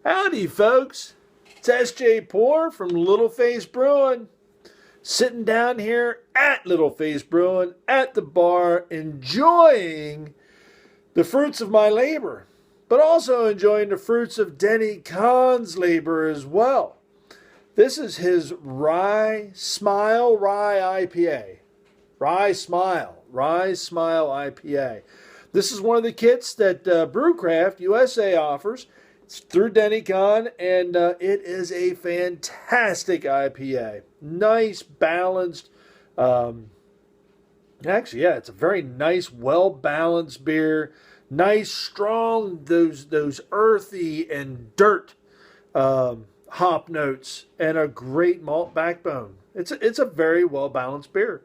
Howdy, folks. It's S.J. Poor from Little Face Brewing. Sitting down here at Little Face Brewing at the bar, enjoying the fruits of my labor, but also enjoying the fruits of Denny Kahn's labor as well. This is his Rye Smile Rye IPA. Rye Smile IPA. This is one of the kits that Brewcraft USA offers. It's through Denny Kahn, and it is a fantastic IPA. Nice, balanced. Actually, yeah, it's a very nice, well-balanced beer. Nice, strong, those earthy and dirt hop notes, and a great malt backbone. It's a very well-balanced beer.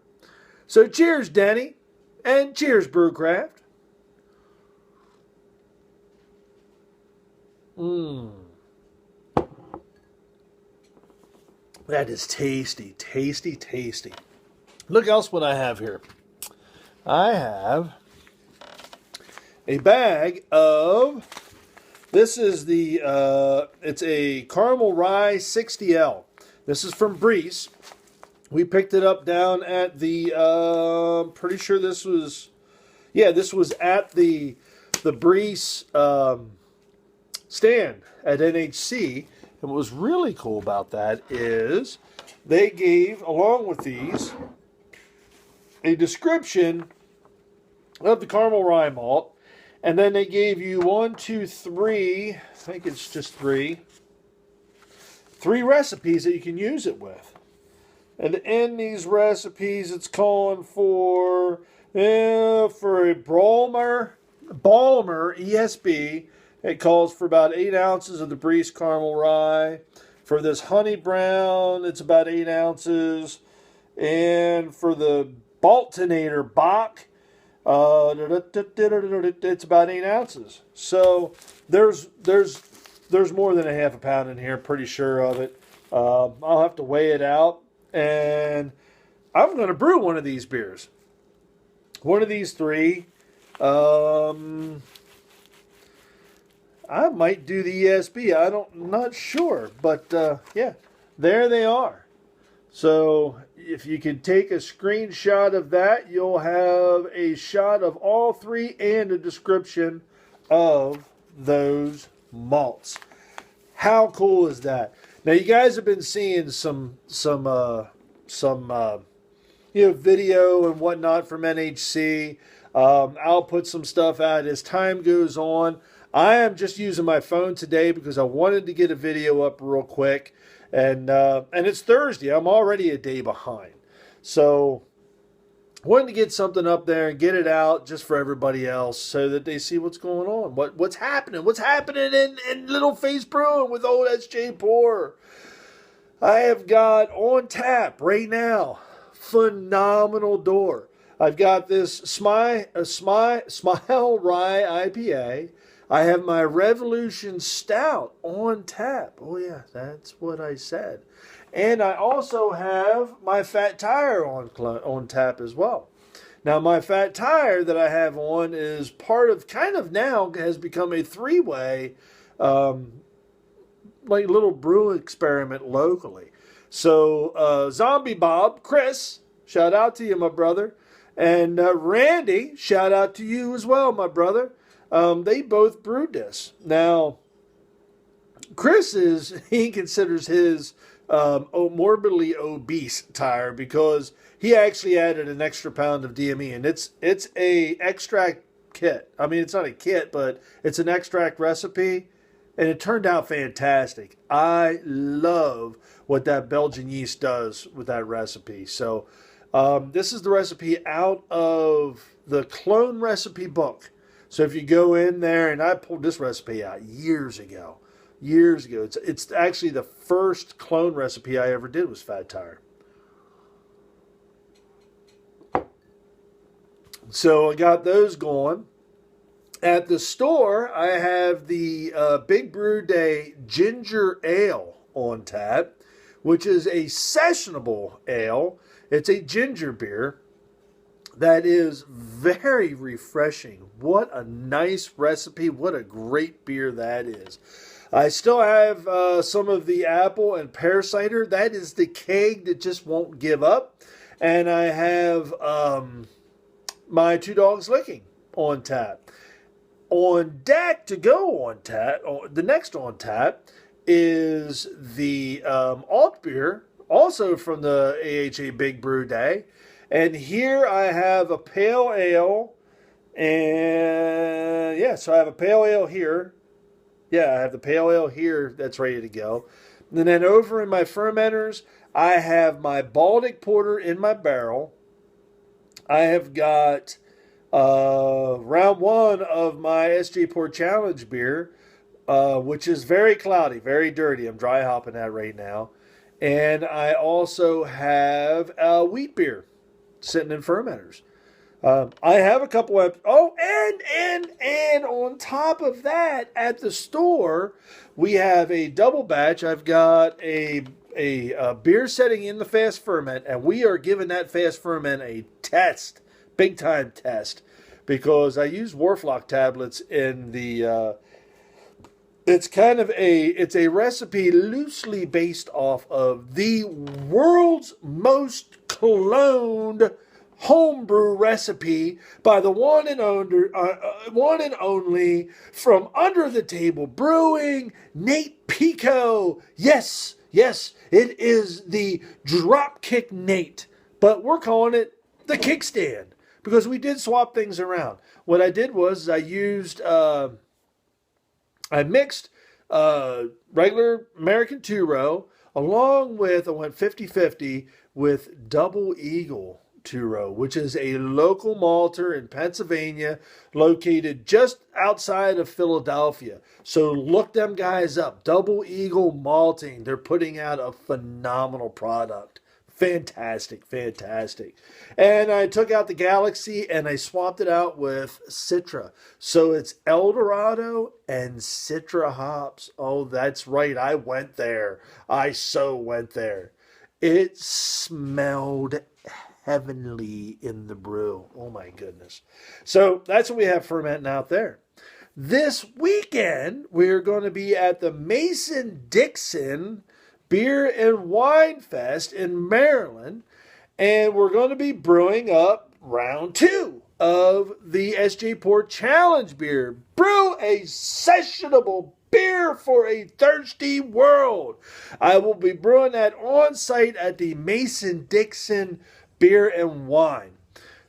So cheers, Denny, and cheers, Brewcraft. That is tasty, tasty, tasty. Look else what I have here. I have a bag of, this is it's a Caramel Rye 60L. This is from Breeze. We picked it up down at the, pretty sure this was at the Breeze stand at NHC. And what was really cool about that is they gave, along with these, a description of the caramel rye malt. And then they gave you 1, 2, 3, I think it's just 3 recipes that you can use it with. And in these recipes, it's calling for a Balmer ESB. It calls for about 8 ounces of the Breeze Caramel Rye. For this Honey Brown, it's about 8 ounces. And for the Baltonator Bach, it's about 8 ounces. So there's more than a half a pound in here, pretty sure of it. I'll have to weigh it out. And I'm going to brew one of these beers. One of these 3. I might do the ESB. I'm not sure. But, yeah, there they are. So if you can take a screenshot of that, you'll have a shot of all 3 and a description of those malts. How cool is that? Now, you guys have been seeing some video and whatnot from NHC. I'll put some stuff out as time goes on. I am just using my phone today because I wanted to get a video up real quick. And it's Thursday. I'm already a day behind. So wanted to get something up there and get it out just for everybody else so that they see what's going on. What's happening? What's happening in Little Face Brewing with old S.J. Poor? I have got on tap right now, phenomenal door. I've got this Smile Rye IPA. I have my Revolution Stout on tap. Oh, yeah, that's what I said. And I also have my Fat Tire on tap as well. Now, my Fat Tire that I have on is part of, kind of now has become a 3-way, like little brew experiment locally. So, Zombie Bob, Chris, shout out to you, my brother. And Randy, shout out to you as well, my brother. They both brewed this. Now, Chris he considers his morbidly obese tire because he actually added an extra pound of DME, and it's a extract kit. I mean, it's not a kit, but it's an extract recipe, and it turned out fantastic. I love what that Belgian yeast does with that recipe. So this is the recipe out of the clone recipe book. So if you go in there, and I pulled this recipe out years ago. It's actually the first clone recipe I ever did was Fat Tire. So I got those going. At the store, I have the Big Brew Day Ginger Ale on tap, which is a sessionable ale. It's a ginger beer. that is very refreshing. What a nice recipe. What a great beer that is. I still have some of the apple and pear cider. That is the keg that just won't give up. And I have my Two Dogs Licking on tap. On deck to go on tap, the next on tap is the alt beer, also from the AHA Big Brew Day. And here I have a pale ale. And yeah, so I have a pale ale here. Yeah, I have the pale ale here that's ready to go. And then over in my fermenters, I have my Baltic Porter in my barrel. I have got round one of my SJ Port Challenge beer, which is very cloudy, very dirty. I'm dry hopping that right now. And I also have wheat beer sitting in fermenters. I have a couple of, and on top of that, at the store, we have a double batch. I've got a beer setting in the fast ferment, and we are giving that fast ferment a test, big time test, because I use Warflock tablets in the, it's a recipe loosely based off of the world's most cloned homebrew recipe by the one and only from Under the Table Brewing, Nate Pico. Yes, it is the Dropkick Nate, but we're calling it the Kickstand because we did swap things around. What I did was I used, I mixed regular American two-row along with, I went 50-50 with Double Eagle two-row, which is a local malter in Pennsylvania, located just outside of Philadelphia. So look them guys up. Double Eagle Malting. They're putting out a phenomenal product. Fantastic. And I took out the Galaxy and I swapped it out with Citra. So it's Eldorado and Citra hops. Oh, that's right. I went there. I so went there. It smelled heavenly in the brew. Oh my goodness. So that's what we have fermenting out there. This weekend, we're going to be at the Mason-Dixon Beer and Wine Fest in Maryland, and we're going to be brewing up round 2 of the SJ Port Challenge beer. Brew a sessionable beer for a thirsty world. I will be brewing that on site at the Mason-Dixon Beer and Wine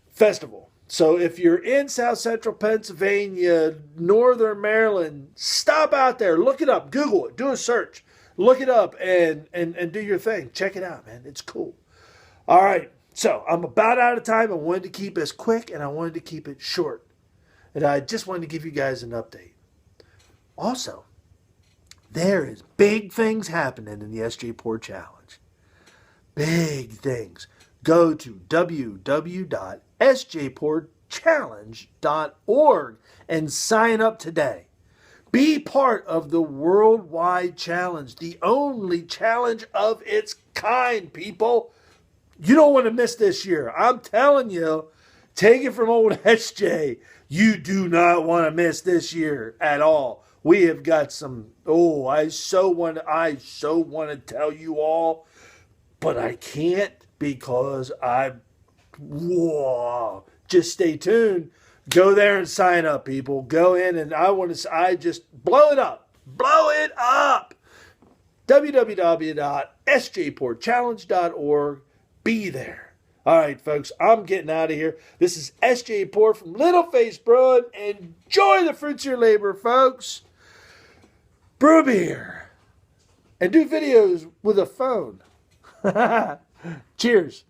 Festival. So if you're in South Central Pennsylvania, Northern Maryland, stop out there, look it up, Google it, do a search, look it up and do your thing. Check it out, man. It's cool. All right. So I'm about out of time. I wanted to keep this quick and I wanted to keep it short. And I just wanted to give you guys an update. Also, there is big things happening in the SJ Port Challenge. Big things. Go to www.sjportchallenge.org and sign up today. Be part of the worldwide challenge, the only challenge of its kind, people. You don't want to miss this year. I'm telling you, take it from old SJ. You do not want to miss this year at all. We have got some, I so want to tell you all, but I can't because just stay tuned. Go there and sign up, people. Go in and I just blow it up. Blow it up. www.sjportchallenge.org. Be there. All right, folks, I'm getting out of here. This is SJ Port from Little Face Brewing. Enjoy the fruits of your labor, folks. Brew beer. And do videos with a phone. Cheers.